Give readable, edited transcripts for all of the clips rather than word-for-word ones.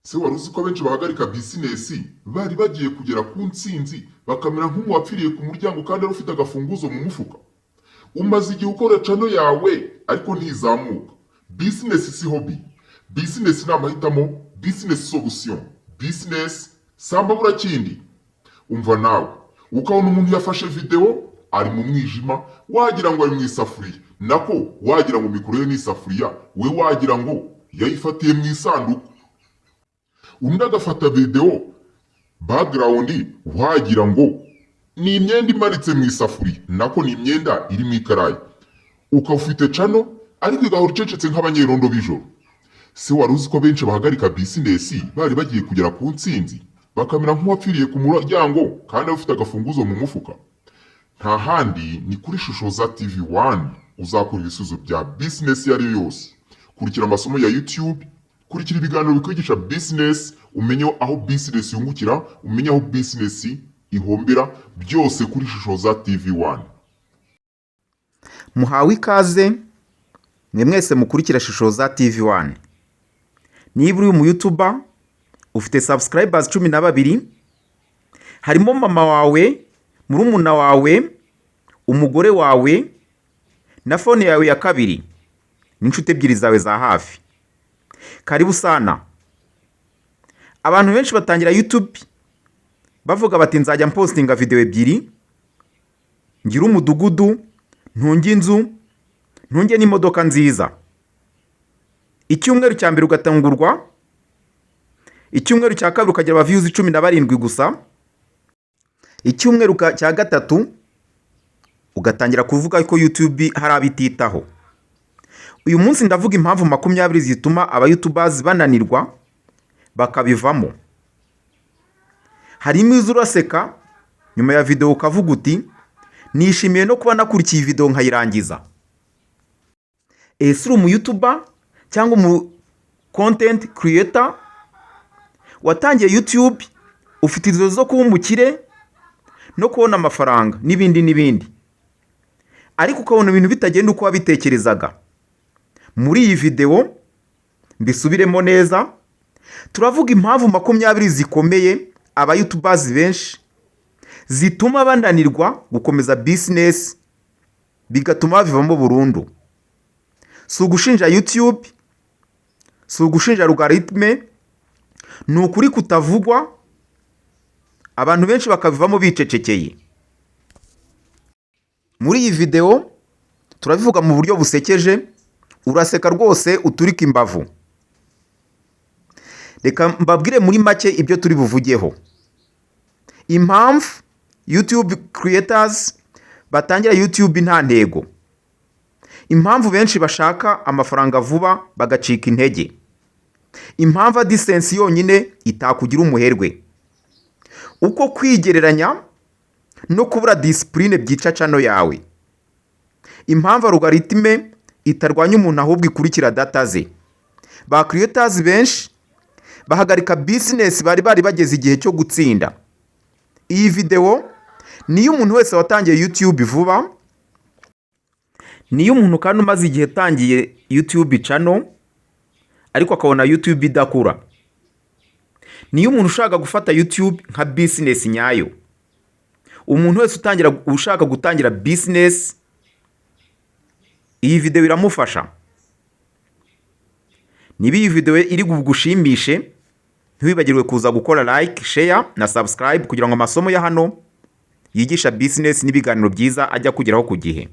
Se wari uzi ko abenshi bahagarika bizinesi bari bagiye kugera ku ntsinzi bakamera nk'umuwapfiriye ku muryango kandi ari ufite agafunguzo mu mufuka? Umaze igihe ukora cano yawe ariko ntizamuka. Bizinesi si hobby, bizinesi ni amahitamo, bizinesi solution, bizinesi samba burakindi. Umva nawe ukabona umuntu yafashe video ari mu mwijima wagira ngo ari mu isafuriya, nako wagira ngo mikoro ye ni isafuriya, we wagira ngo yayifatiye mu isanduku. Undi agafata video background wagira ngo ni imyenda imanitse mu isafuriya, nako ni imyenda iri mu ikarayi. Ukafite cano ariko igahora icecetse nk'abanyerondo b'ijoro. Se wari uzi ko benshi bahagarika bizinesi bari bagiye kugera ku ntsinzi bakamera nk'uwapfiriye ku muryango kandi ufite agafunguzo mu mufuka? Nta handi ni kuri Shishoza TV1 uzakora ibisubizo bya business yari yose. Kurikira amasomo ya YouTube, kurikira ibiganiro bikwigisha business, umenye aho business yungukira, umenye aho business ihombera, byose kuri Shishoza TV1. Muhawe ikaze mwe mwese mukurikira Shishoza TV1. Niba uri mu YouTuber ufite subscribers 12, harimo mama wawe, murumuna wawe, umugore wawe na phone yawe ya kabiri n'inshuti ebyiri zawe za hafi. Karibu sana. Abantu benshi batangira YouTube bavuga bati nzajya postinga video ebyiri, ngira umudugudu, ntunge inzu, ntunge n'imodoka nziza. Icyumweru cya mbere ugatangurwa, icyumweru cya kabiri ukagira views 17 gusa, icyumweru cya gatatu ugatangira kuvuga ko YouTube hari abititaho. Uyu munsi ndavuga impamvu 20 zituma aba YouTubers bananirwa bakabivamo. Harimo izo uraseka nyuma ya video ukavuga uti nishimiye no kuba nakurikiye video nkayirangiza. Ese uri mu YouTuber cyangwa mu content creator watangiye YouTube ufite inzozi zo kuba umukire no kubona amafaranga n'ibindi, ariko ukabona ibintu bitagenda uko wabitekerezaga. Muri iyi video mbisubiremo neza, turavuga impamvu 20 zikomeye aba YouTubers benshi zituma bananirwa gukomeza business bigatuma bavamo burundu. Si ugushinja YouTube, si ugushinja algoritme, ni ukuri kutavugwa, abantu benshi bakabivamo bicecekeye. Muri iyi video turabivuga mu buryo busekeje, uraseka rwose uturika imbavu. Reka mbabwire muri make ibyo turi buvugeho. Impamvu YouTube creators batangira YouTube nta ntego. Impamvu benshi bashaka amafaranga vuba bagacika intege. Impamvu AdSense yonyine itakugira umuherwe. Uko kwigereranya no kubura discipline byica channel yawe. Impamvu algoritme itarwanya umuntu ahubwo ikurikira data ze. Ba creators benshi bahagarika business bari bageze igihe cyo gutsinda. Iyi video niyo umuntu wese watangiye YouTube vuba, niyo umuntu kandi umaze igihe tangiye YouTube channel ariko akabona YouTube idakura. Niyo umuntu ushaka gufata YouTube nka business nyayo. Umuntu wese ushaka gutangira business, iyi video iramufasha. Niba iyi video iri gushimishe, ntiwibagirwe kuza gukora like, share na subscribe kugira ngo amasomo ya hano yigisha business n'ibiganiro byiza ajya kugeraho ku gihe.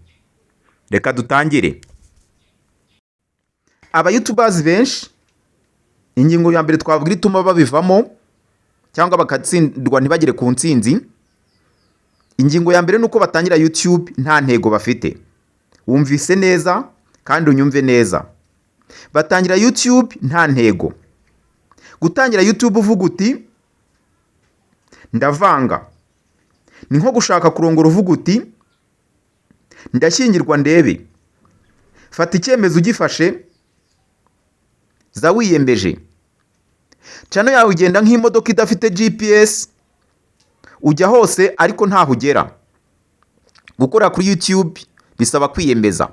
Reka dutangire. Aba YouTubers benshi, ingingo ya mbere twavuga ituma babivamo cyangwa bakatsindwa ntibagere ku ntsinzi. Ingingo ya mbere nuko batangira YouTube nta ntego bafite. Wumvise neza kandi unyumve neza. Batangira YouTube nta ntego. Gutangira YouTube uvuga uti ndavanga, ni nko gushaka kurongora uvuga uti ndashyingirwa ndebe. Fata icyemezo ugifashe, za wiyembeje. Channel yawe ugenda nk'imodoka idafite GPS, ujya hose ariko ntaho ugera. Gukora kuri YouTube bisaba kwiyemeza.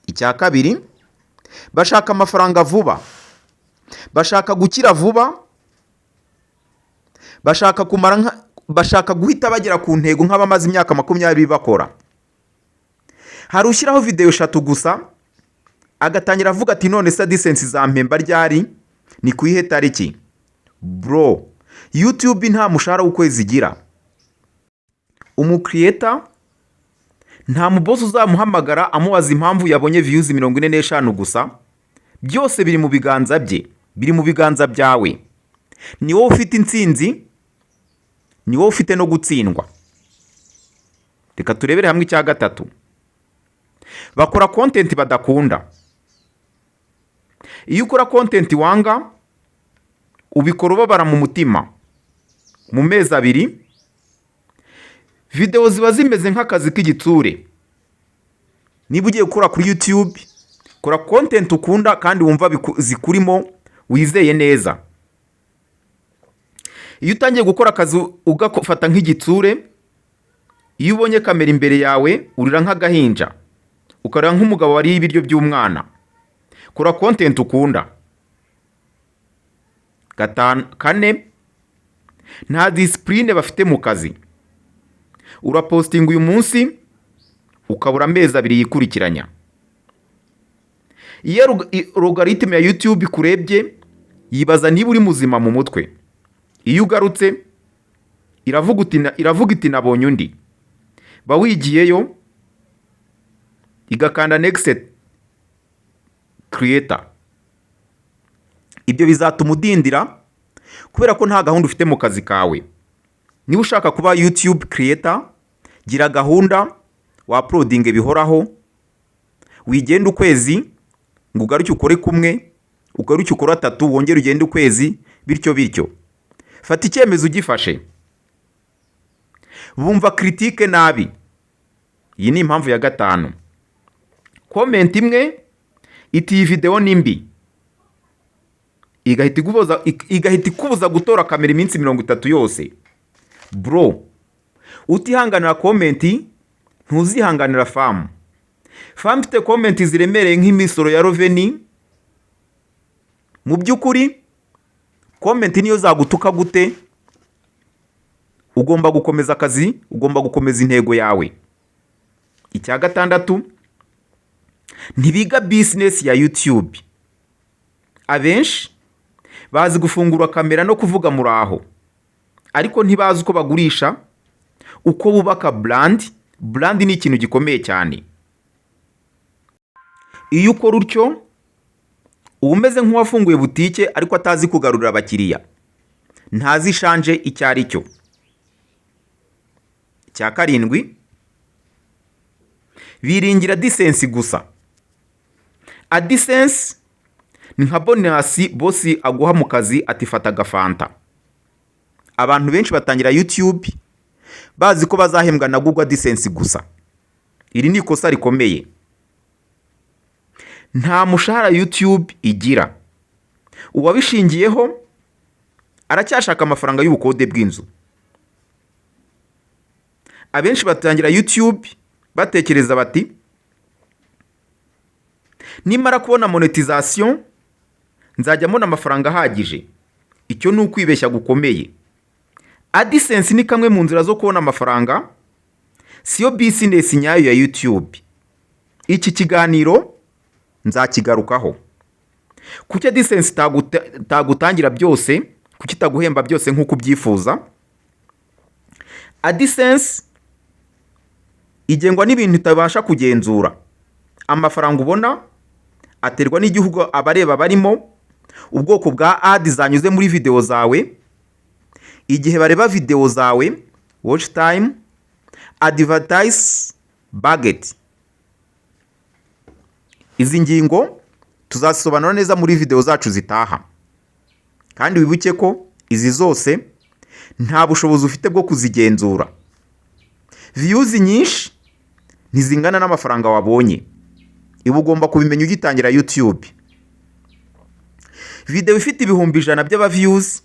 Icya kabiri, bashaka amafaranga vuba. bashaka gukira vuba, bashaka guhita bagera ku ntego nk'abamaze imyaka 20 bakora. Hari ushyiraho video 3 gusa agatangira avuga ati none se AdSense zampemba ryari, ni kuyihe tariki? Bro, YouTube nta mushahara w'ukwezi igira. Creator nta mubosi uzamuhamagara amubaza impamvu yabonye views 45 gusa. Byose biri mu biganza bye, biri mu biganza byawe. Ni wowe ufite intsinzi, ni wowe ufite no gutsindwa. Reka turebere hamwe icya gatatu. Bakora content badakunda. Iyo ukora content wanga, ubikora ubabara mu mutima. Mu mezi 2 video ziba zimeze nk'akazi k'igitsure. Niba ugiye gukora kuri YouTube, kora content ukunda kandi wumva zikurimo wizeye neza. Iyo utangiye gukora akazi ugafata nk'igitsure, iyo ubonye kamera imbere yawe urira nk'agahinja, ukarira nk'umugabo wari ibiryo by'umwana. Kora content ukunda. 4, nta discipline bafite mu kazi. Urapostinga uyu munsi ukabura amezi 2 yikurikiranya. Iyo logarithm ya YouTube kurebye yibaza niba uri muzima mu mutwe. Iyo ugarutse iravuga iti nabonye undi. Ba wigiyeyo igakanda next creator. Ibyo bizatuma udindira kubera ko nta gahunda ufite mu kazi kawe. Niba ushaka kuba YouTube creator, gira gahunda, wa uploading bihoraho, wigenda ukwezi ngo ugaruke ukore kumwe, ugaruke ukora 3, wongere ugende ukwezi, bityo. Fata icyemezo ugifashe. Bumva critique nabi. Iyi ni impamvu ya 5. Comment imwe iti iyi video ni mbi, igahita ikubuza gutora kamera iminsi 30 yose. Bro, utihanganira comment ntuzihanganira fam. Fam mfite comment ziremereye nk'imisoro ya Roveni. Mu by'ukuri comment niyo zagutuka gute, ugomba gukomeza akazi, ugomba gukomeza intego yawe. Icya 6, ntibiga business ya YouTube. Abenshi bazi gufungura kamera no kuvuga muraho, ariko ntibazi uko bagurisha, uko bubaka brand. Brand ni ikintu gikomeye cyane. Iyo ukora utyo umeze nk'uwafunguye butike ariko atazi kugarurira abakiriya, ntazi shanje icyo ari cyo. Cya 7, biringira AdSense gusa. AdSense ni nka bonus bosi aguha mu kazi ati fata gafanta. Abantu benshi batangira YouTube bazi ko bazahembwa na Google AdSense gusa. Iri ni ikosa rikomeye. Nta mushahara YouTube igira. Uwabishingiyeho aracyashaka amafaranga y'ubukode bw'inzu. Abenshi batangira YouTube batekereza bati nimara kubona monetization nzajya mbona amafaranga ahagije. Icyo ni ukwibeshya gukomeye. AdSense ni kamwe mu nzira zo kubona amafaranga, siyo business nyayo ya YouTube. Iki kiganiro nzakigarukaho. Kuki AdSense tagutangira byose, kuki taguhemba byose nk'uko ubyifuza? AdSense igengwa n'ibintu utabasha kugenzura. Amafaranga ubona aterwa n'igihugu abareba barimo, ubwoko bwa ad zanyuze muri video zawe, igihe bareba video zawe, watch time, advertise budget. Izi ngingo tuzasobanura neza muri video zacu zitaha. Kandi wibuke ko izi zose nta bushobozi ufite bwo kuzigenzura. Views nyinshi ntizingana n'amafaranga wabonye. Ibu ugomba kubimenya ugitangira YouTube. Video ifite ibihumbi 100 by'aba views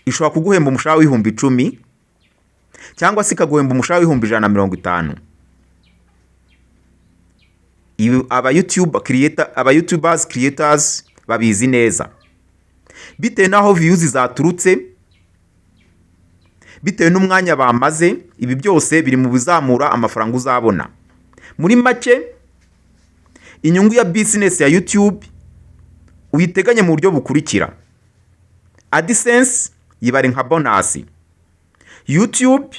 ishobora kuguhemba umushahara w'ibihumbi 10 cyangwa se ikaguhemba umushahara w'ibihumbi 150. Aba YouTubers creators babizi neza. bitewe n'aho views zaturutse, bitewe n'umwanya bamaze. Ibi byose biri mu bizamura amafaranga uzabona. Muri make, inyungu ya business ya YouTube uyiteganya mu buryo bukurikira: AdSense yibare nka bonus, YouTube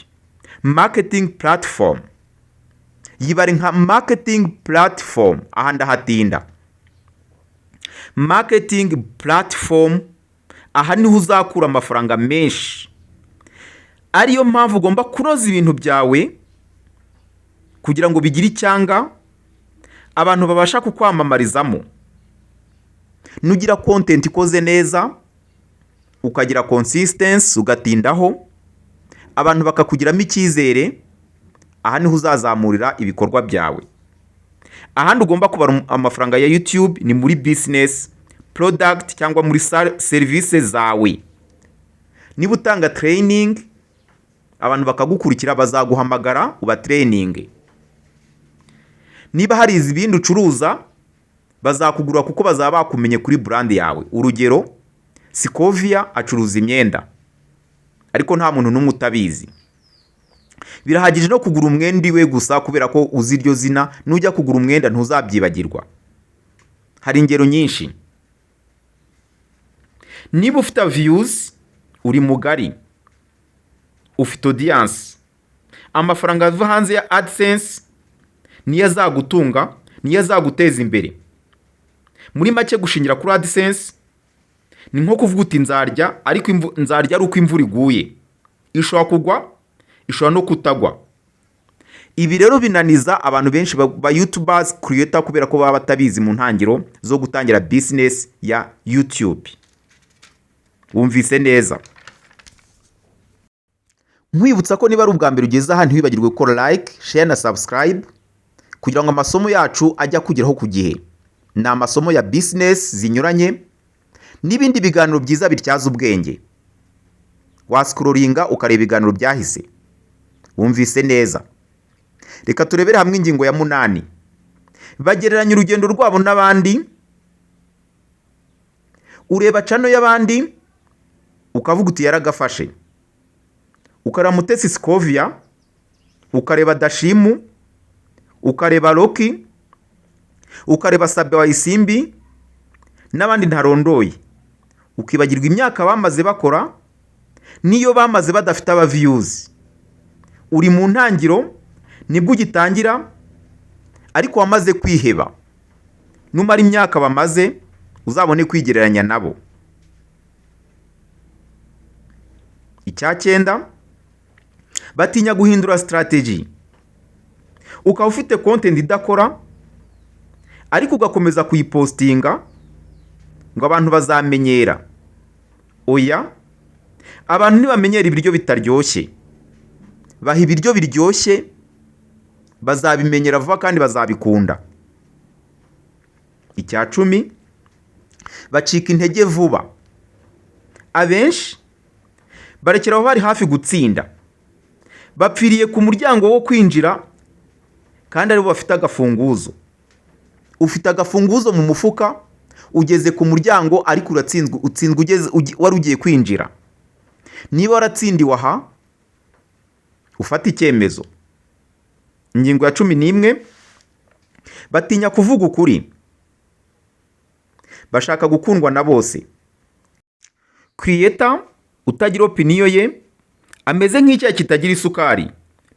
marketing platform yibare nka marketing platform. Aha ndahatinda. Marketing platform, aha niho uzakura amafaranga menshi. Ariyo mpamvu ugomba kunoza ibintu byawe kugira ngo bigire icyanga abantu babasha kukwamamarizamo. Nugira content ikoze neza, ukagira consistency, ugatindaho, abantu bakakugiramo icyizere, aha niho uzazamurira ibikorwa byawe. Ahandi ugomba kubara amafaranga ya YouTube ni muri business, product cyangwa muri services zawe. Niba utanga training, abantu bakagukurikira, bazaguhamagara uba training. Niba hari izibindi ucuruza, bazakugura kuko bazaba bakumenye kuri brand yawe. Urugero, Scovia acuruza imyenda, ariko nta muntu n'umwe utabizi. Birahagije no kugura umwenda iwe gusa kubera ko uzi iryo zina, nujya kugura umwenda ntuzabyibagirwa. Hari ingero nyinshi. Niba ufite views, uri mugari, ufite audience, amafaranga ava hanze ya AdSense niyo azagutunga, niyo azaguteza imbere. Muri make, gushingira kuri AdSense ni nko kuvuga uti nzarya, ariko nzarya ari uko imvura iguye. Ishobora kugwa, ishobora no kutagwa. Ibi rero binaniza abantu benshi ba YouTubers creator kubera ko baba batabizi mu ntangiro zo gutangira business ya YouTube. Wumvise neza? Nkwibutsa ko niba ari ubwa mbere ugeze aha, ntiwibagirwe gukora like, share na subscribe kugira ngo amasomo yacu ajya kugeraho ku gihe. Ni amasomo ya business zinyuranye n'ibindi biganiro byiza bityaza ubwenge. Wascrollinga ukareba ibiganiro byahise. Wumvise neza? Reka turebere hamwe ingingo ya 8. Bagereranya urugendo rwabo n'abandi. Ureba channel y'abandi ukavuga uti yaragafashe. Ukareba Mutesi Scovia, ukareba Dashimu, ukareba Rocky, ukareba Sabe wa Isimbi n'abandi ntarondoye. Ukibagirwa imyaka bamaze bakora, niyo bamaze badafite aba views. Uri mu ntangiro, nibwo ugitangira, ariko wamaze kwiheba. Numara imyaka bamaze, uzabone kwigereranya nabo. Icya 9, batinya guhindura strategy. Ukaba ufite content idakora, ariko ugakomeza kuyipostinga ngo abantu bazamenyera. Oya, abantu ntibamenyera ibiryo bitaryoshye. Baha ibiryo biryoshye, bazabimenyera vuba kandi bazabikunda. Icya 10, bacika intege vuba. Abenshi barekeraho bari hafi gutsinda, bapfiriye ku muryango wo kwinjira kandi aribo bafite agafunguzo. Ufite agafunguzo mu mufuka, ugeze ku muryango ariko utsinzwe wari ugiye kwinjira. Niba waratsindiwe aha, ufata icyemezo. Ingingo ya 11, batinya kuvuga ukuri. Bashaka gukundwa na bose. Creator utagira opinion ye ameze nk'icyayi kitagira isukari.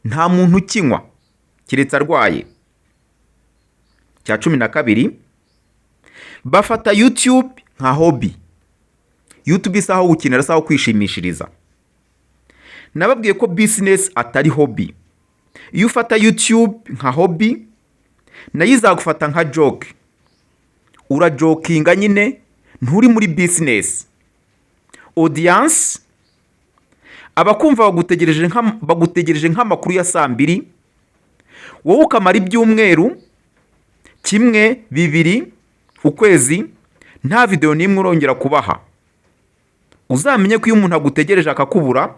Nta muntu ukinywa kiretse arwaye. Cya 12, bafata YouTube nka hobby. YouTube isaho gukinira, saho kwishimishiriza. Nababwiye ko business atari hobby. Iyo ufata YouTube nka hobby, nayo izagufata nka joke. Urajokinga nyine, nturi muri business. Audience abakumva bagutegereje nk'amakuru ya saa 2, wowe ukamara ibyumweru 1, 2, ukwezi nta video n'imwe urongera kubaha. Uzamenye ko iyo umuntu agutegereje akakubura,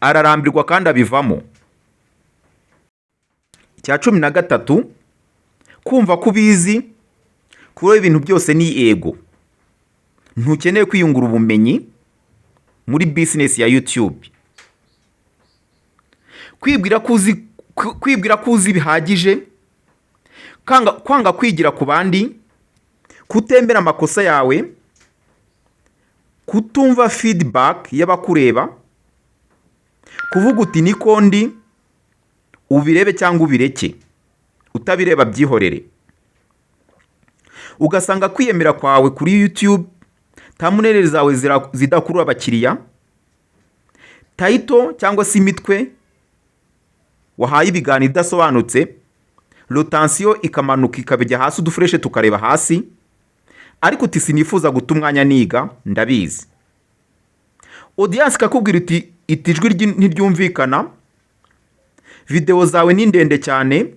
ararambirwa kandi abivamo. Cya 13, kumva ko ubizi, kuba ibintu byose ni ego. ntukeneye kwiyungura ubumenyi muri business ya YouTube. Kwibwira ko uzi bihagije, kwanga kwigira ku bandi, kutemera amakosa yawe, kutumva feedback y'abakureba, kuvuga uti niko ndi, ubirebe cyangwa ubireke, utabireba byihorere. Ugasanga kwiyemera kwawe kuri YouTube, thumbnail zawe zidakurura abakiriya, title cyangwa se imitwe wahaye ibiganiro idasobanutse, rotation ikamanuka ikabijya hasi, udufreshe tukareba hasi, ariko uti sinifuza guta umwanya niga, ndabizi. Audience ikakubwira iti ijwi ntiryumvikana, video zawe ni ndende cyane,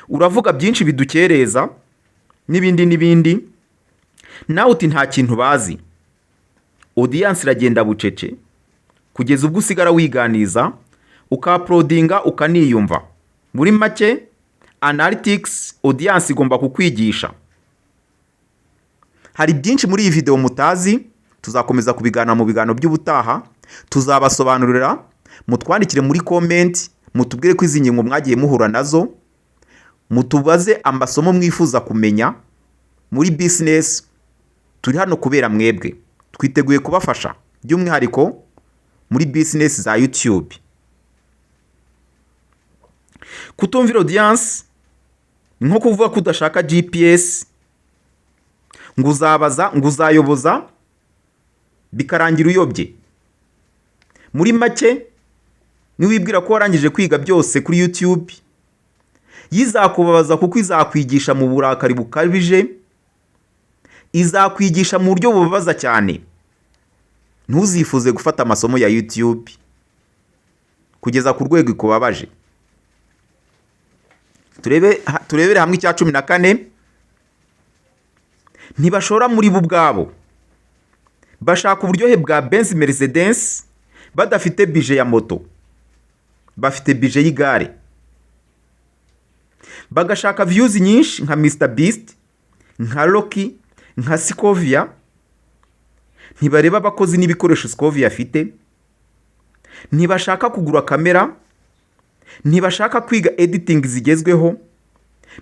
uravuga byinshi bidukereza, n'ibindi, nawe uti nta kintu bazi. Audience iragenda bucece kugeza ubwo usigara wiganiza, ukauploadinga ukaniyumva. Muri make, analytics audience igomba kukwigisha. Hari byinshi muri iyi video mutazi, tuzakomeza kubigana mu biganiro by'ubutaha, tuzabasobanurira, mutwandikire muri comment, mutubwire ko izi ngingo mwagiye muhura nazo, mutubaze amasomo mwifuza kumenya muri business. Turi hano kubera mwebwe, twiteguye kubafasha by'umwihariko muri business za YouTube. Kutumvira audience nko kuvuga ko udashaka GPS, ngo uzabaza, ngo uzayoboza, bikarangira uyobye. Muri make, niwibwira ko warangije kwiga byose kuri YouTube, yizakubabaza kuko izakwigisha mu burakari bukabije, izakwigisha mu buryo bubabaza cyane. Ntuzifuze gufata amasomo ya YouTube kugeza ku rwego ikubabaje. Turebere hamwe icya 14. Ntibashora muri bo ubwabo, bashaka uburyohe bwa Benz Mercedes badafite bije ya moto, bafite bije y'igare. Bagashaka views nyinshi nka Mr Beast, nka Rocky, nka Scovia. Ntibareba abakozi n'ibikoresho Scovia afite, ntibashaka kugura kamera, ntibashaka kwiga editing zigezweho,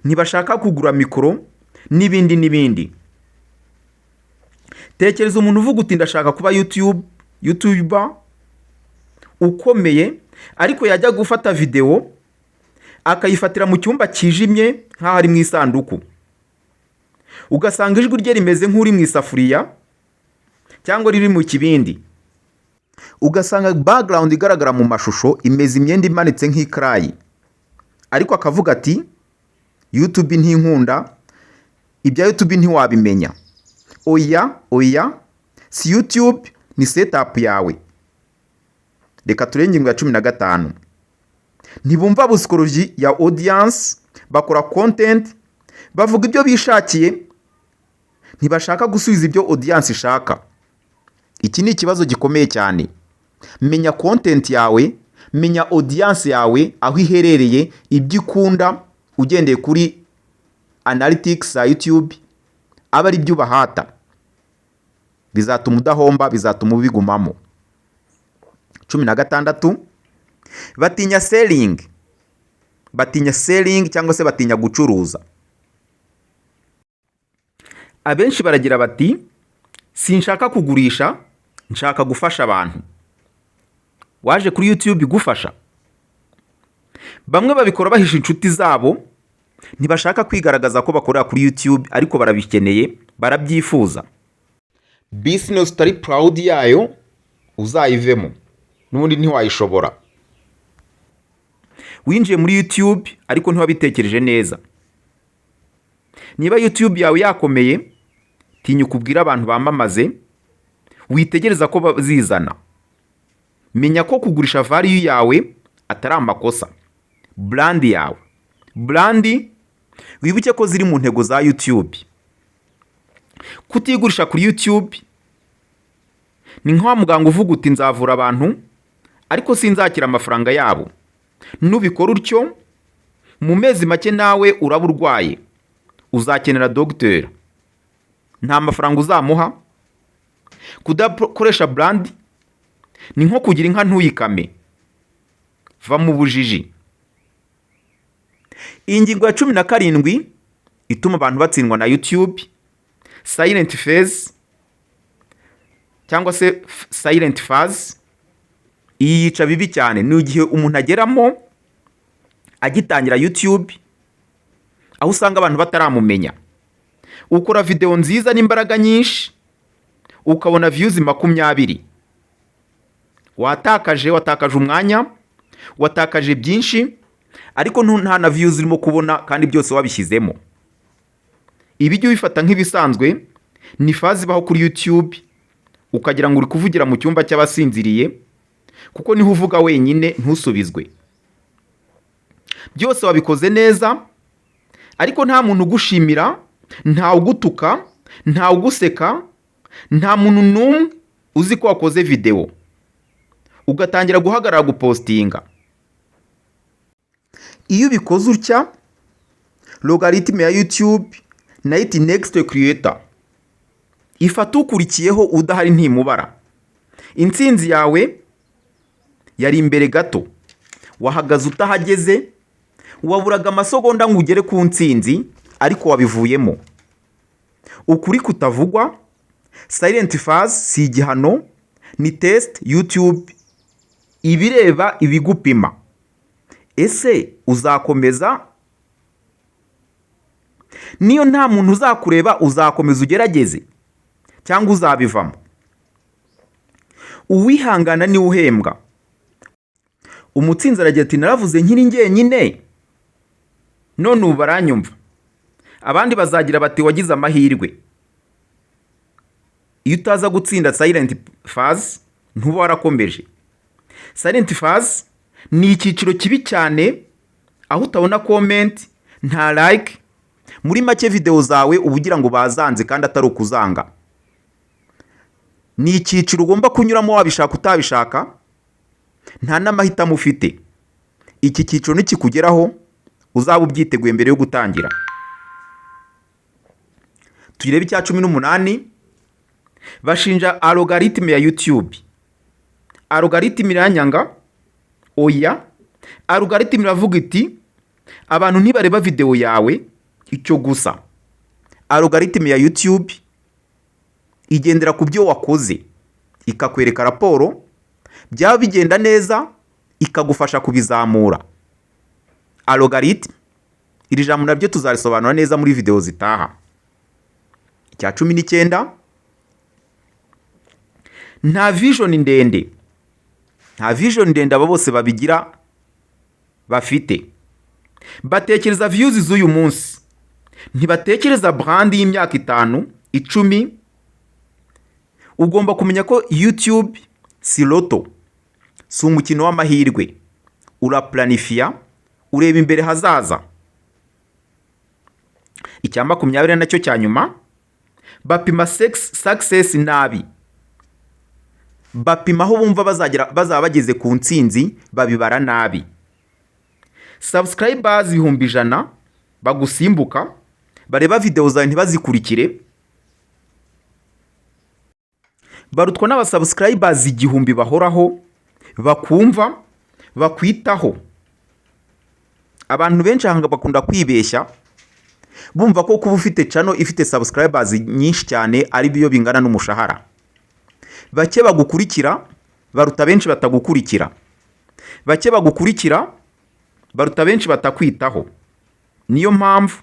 ntibashaka kugura mikoro, n'ibindi. Tekereza umuntu uvuga uti ndashaka kuba YouTuber ukomeye, ariko yajya gufata video akayifatira mu cyumba kijimye nk'aho ari mu isanduku. Ugasanga ijwi rye rimeze nk'uri mu isafuriya cyangwa riri mu kibindi. Ugasanga background igaragara mu mashusho imeze imyenda imanitse nk'ikrayi, ariko akavuga ati YouTube ntinkunda, ibya YouTube ntiwabimenya. Oya, si YouTube, ni setup yawe. Reka turenge ingingo ya 15. Ntibumva psychology ya audience, bakora content, bavuga ibyo bishakiye, ntibashaka gusubiza ibyo audience ishaka. Iki ni ikibazo gikomeye cyane. Menya content yawe, menya audience yawe aho iherereye, ibyo ikunda, ugendeye kuri analytics za YouTube, aba ari byo bahata. Bizatuma udahomba, bizatuma ubigumamo. 16. Batinya selling cyangwa se batinya gucuruza. Abenshi baragira bati sinshaka kugurisha, nshaka gufasha abantu. Waje kuri YouTube gufasha? Bamwe babikora bahisha inshuti zabo, ntibashaka kwigaragaza ko bakorera kuri YouTube, ariko barabikeneye, barabyifuza. Business utari proud yayo uzayivemo, n'ubundi ntiwayishobora. Winjiye muri YouTube ariko ntiwabitekereje neza. Niba YouTube yawe yakomeye, tinya kubwira abantu bamamaze, witegereza ko bazizana. Menya ko kugurisha value yawe atari amakosa. Brand yawe, wibuke ko ziri mu ntego za YouTube. Kutigurisha kuri YouTube ni nka muganga uvuga uti nzavura abantu ariko sinzakira amafaranga yabo. Nubikora utyo, mu mezi make nawe uraba urwaye, uzakenera docteur. Nta mafaranga uzamuha, kudakoresha brand ni nko kugira inka ntuyikame. Va mu bujiji. Ingingo ya 17 ituma abantu batsindwa na YouTube, silent phase cyangwa se silent phase. Iyi yica bibi cyane. Ni igihe umuntu ageramo agitangira YouTube, aho usanga abantu bataramumenya. Ukora video nziza n'imbaraga nyinshi, ukabona views 20. Watakaje umwanya, watakaje byinshi, ariko nta na views urimo kubona kandi byose wabishyizemo. Ibi byo bifata nk'ibisanzwe, ni fazi baho kuri YouTube, ukagira ngo uri kuvugira mu cyumba cy'abasinziriye, kuko niho uvuga wenyine ntusubizwe. Byose wabikoze neza, ariko nta muntu ugushimira, nta ugutuka, nta uguseka, nta muntu n'umwe uzi ko wakoze video. Ugatangira guhagarara gupostinga. Iyo ubikoze utya, logarithm ya YouTube na iti next creator ifata ukurikiyeho udahari ntimubara. Intsinzi yawe yari imbere gato, wahagaze utahageze, waburaga amasegonda ngo ugere ku ntsinzi, ariko wabivuyemo. Ukuri kutavugwa, silent phase si igihano, ni test YouTube ibireba ibigupima. Ese uzakomeza? Niyo nta muntu uzakureba, uzakomeza ugerageze cyangwa uzabivamo? Uwihangana ni uhembwa. Umutsinzi aragira ati naravuze nkiri njyenyine, none ubu baranyumva. Abandi bazagira bati wagize amahirwe. Iyo utaza gutsinda silent phase, ntuba warakomeje. Silent phase ni icyiciro kibi cyane, aho utabona comment, nta like, muri make video zawe ubugira ngo bazanze kandi atari ukuzanga. Ni icyiciro ugomba kunyuramo wabishaka utabishaka, nta n'amahitamo ufite. Iki cyiciro nikikugeraho uzaba ubyiteguye mbere yo gutangira. Tugirebe icya 18. Bashinja algorithm ya YouTube. Algorithm iranyanga? Oya. Algorithm iravuga iti abantu ntibareba video yawe icyo gusa. Algorithm ya YouTube igendera ku byo wakoze, ikakwereka raporo, byaba bigenda neza ikagufasha kubizamura. Algorithm iri jambo nabyo tuzarisobanura neza muri video zitaha. Icya 19. Nta vision ndende. Nta vision ndende aba bose babigira bafite. Batekereza views z'uyu munsi, ntibatekereza brand y'imyaka 5, 10. Ugomba kumenya ko YouTube si loto, si umukino w'amahirwe. Uraplanifia, ureba imbere hazaza. Icya 20 nacyo cya nyuma, bapima success nabi. Bapima aho bumva bazaba bageze ku ntsinzi, babibara nabi. Subscribers 100,000 bagusimbuka, bareba video zawe ntibazikurikire. Barutwa n'abasubscribers 1,000 bahoraho, bakumva, bakwitaho. Abantu benshi hanga bakunda kwibeshya, bumva ko kuba ufite channel ifite subscribers nyinshi cyane ari byo bingana n'umushahara. Bake bagukurikira baruta benshi batagukurikira. Bake bagukurikira baruta benshi batakwitaho. Niyo mpamvu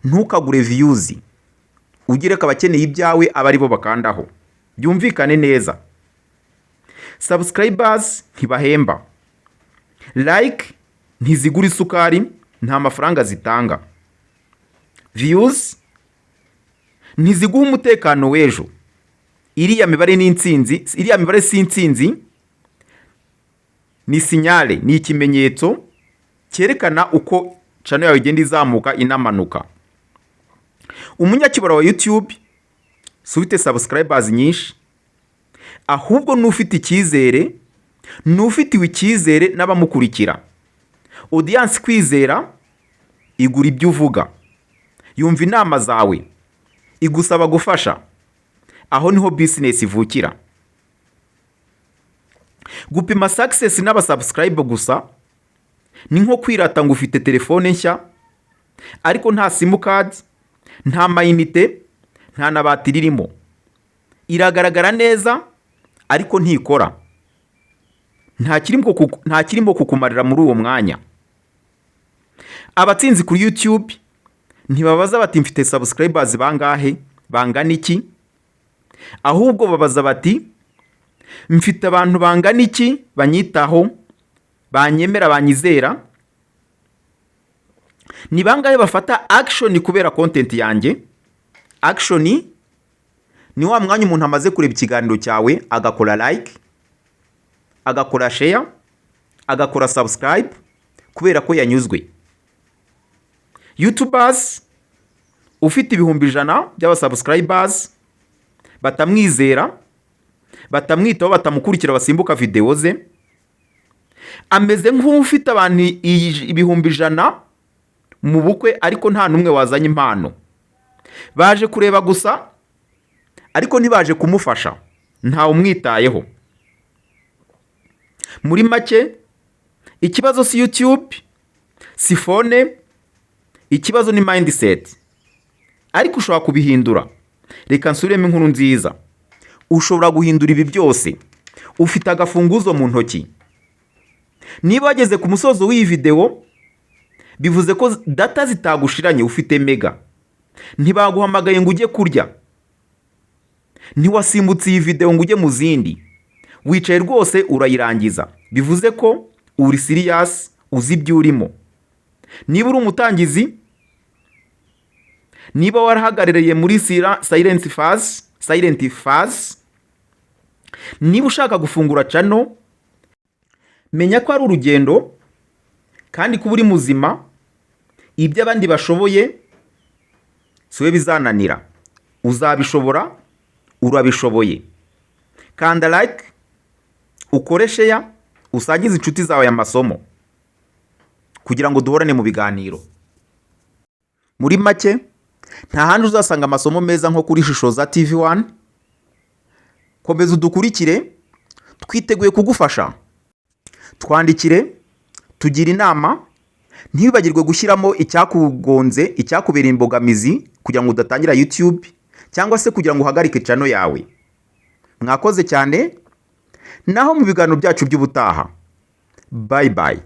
ntukagure views, ugire ko abakeneye ibyawe abari bo bakandaho. Byumvikane neza. Subscribers ntibahemba, like ntizigura isukari, nta mafaranga zitanga. Views ntiziguha umutekano w'ejo. Iriya mibare ni intsinzi, iriya mibare si intsinzi, ni sinyale, ni ikimenyetso cyerekana uko channel yawe igenda izamuka inamanuka. Umunyakibara wa YouTube si ufite subscribers nyinshi, ahubwo n'ufite icyizere, n'ufitiwe icyizere n'abamukurikira. Audience kwizera igura ibyo uvuga, yumva inama zawe, igusaba gufasha. Aho niho business ivukira. Gupima success n'abasubscribe gusa ni nko kwirata ngo ufite telefone nshya ariko nta simukadi, nta mayinite, nta na batiri irimo. Iragaragara neza ariko ntikora. Nta kirimo kukumarira muri uwo mwanya. Abatsinzi kuri YouTube ntibabaza bati mfite subscribers bangahe, bangana iki, ahubwo babaza bati mfite abantu bangana iki banyitaho, banyemera, banyizera. Ni bangahe bafata action kubera content yanjye. Action ni wa mwanya umuntu amaze kureba ikiganiro cyawe agakora like, agakora share, agakora subscribe kubera ko yanyuzwe. YouTubers ufite ibihumbi 100 by'abasubscribers batamwizera, batamwitaho, batamukurikira, basimbuka video ze, ameze nk'ufite abantu ibihumbi 100 mu bukwe ariko nta numwe wazanye impano. Baje kureba gusa ariko ntibaje kumufasha, ntawe umwitayeho. Muri make ikibazo si YouTube, si phone, ikibazo ni mindset. Ariko ushobora kubihindura. Reka nsubiremo inkuru nziza. Ushobora guhindura ibi byose ufite agafunguzo mu ntoki. Niba wageze ku musozo w'iyi video, bivuze ko data zitagushiranye, ufite mega. Ntibaguhamagaye ngo ujye kurya, ntiwasimbutse iyi video ngo ujye mu zindi, wicaye rwose urayirangiza. Bivuze ko uri serious, uzi ibyo urimo. Niba uri umutangizi, niba warahagarariye muri silent phase, niba ushaka gufungura channel, menya ko ari urugendo kandi kuba uri muzima. Ibyo abandi bashoboye siwe bizananira. Uzabishobora, urabishoboye. Kanda like, ukore share, usangize inshuti zawe amasomo kugira ngo duhorane mu biganiro. Muri make nta handi uzasanga amasomo meza nko kuri Shishoza TV1. Komeza udukurikire, twiteguye kugufasha. Twandikire, tugira inama, ntibagirwe gushyiramo icyakugonze, icyakubereye imbogamizi kugira ngo udatangira YouTube cyangwa se kugira ngo uhagarike channel yawe. Mwakoze cyane, naho mu biganiro byacu by'ubutaha. Bye bye.